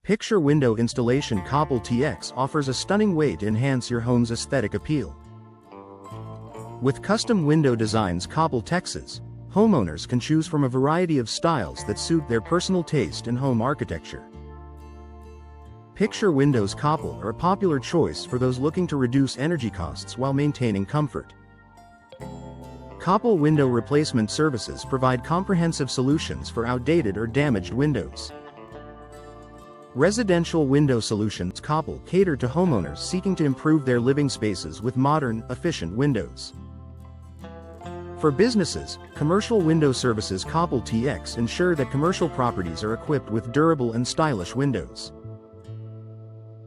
Picture window installation. Coppell TX offers a stunning way to enhance your home's aesthetic appeal. With custom window designs, Coppell Texas, homeowners can choose from a variety of styles that suit their personal taste and home architecture. Picture windows. Coppell are a popular choice for those looking to reduce energy costs while maintaining comfort. Coppell window replacement services provide comprehensive solutions for outdated or damaged windows. Residential window solutions. Coppell cater to homeowners seeking to improve their living spaces with modern, efficient windows. For businesses, commercial window services. Coppell TX ensure that commercial properties are equipped with durable and stylish windows.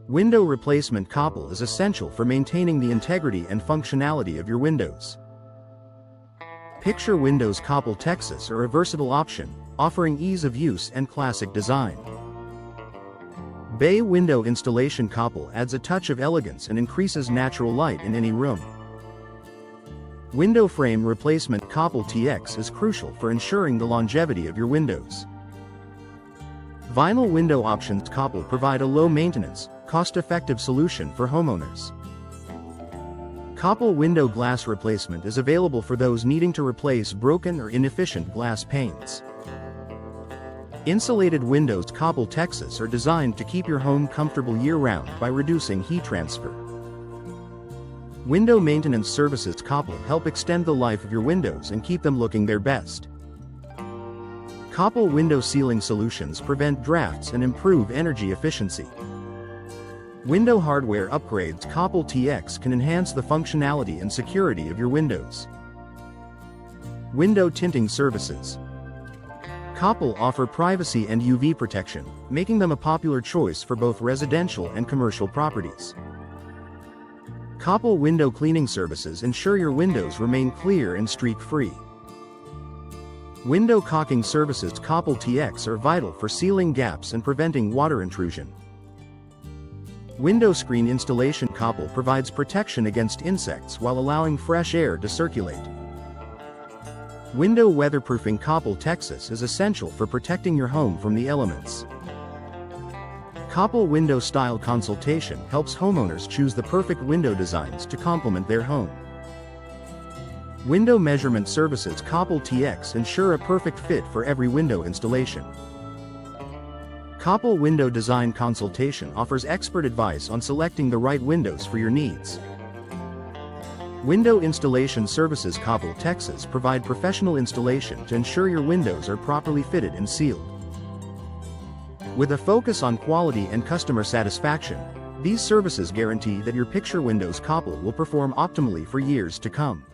Window replacement. Coppell is essential for maintaining the integrity and functionality of your windows. Picture windows. Coppell Texas are a versatile option, offering ease of use and classic design. Bay window installation. Coppell adds a touch of elegance and increases natural light in any room. Window frame replacement. Coppell TX is crucial for ensuring the longevity of your windows. Vinyl window options. Coppell provide a low-maintenance, cost-effective solution for homeowners. Coppell window glass replacement is available for those needing to replace broken or inefficient glass panes. Insulated windows. Coppell Texas are designed to keep your home comfortable year-round by reducing heat transfer. Window maintenance services. Coppell help extend the life of your windows and keep them looking their best. Coppell window sealing solutions prevent drafts and improve energy efficiency. Window hardware upgrades. Coppell TX can enhance the functionality and security of your windows. Window tinting services. Coppell offer privacy and UV protection, making them a popular choice for both residential and commercial properties. Coppell window cleaning services ensure your windows remain clear and streak-free. Window caulking services. Coppell TX are vital for sealing gaps and preventing water intrusion. Window screen installation. Coppell provides protection against insects while allowing fresh air to circulate. Window weatherproofing. Coppell Texas is essential for protecting your home from the elements. Coppell window style consultation helps homeowners choose the perfect window designs to complement their home. Window measurement services. Coppell TX ensure a perfect fit for every window installation. Coppell window design consultation offers expert advice on selecting the right windows for your needs. Window installation services. Coppell Texas provide professional installation to ensure your windows are properly fitted and sealed. With a focus on quality and customer satisfaction, these services guarantee that your picture windows. Coppell will perform optimally for years to come.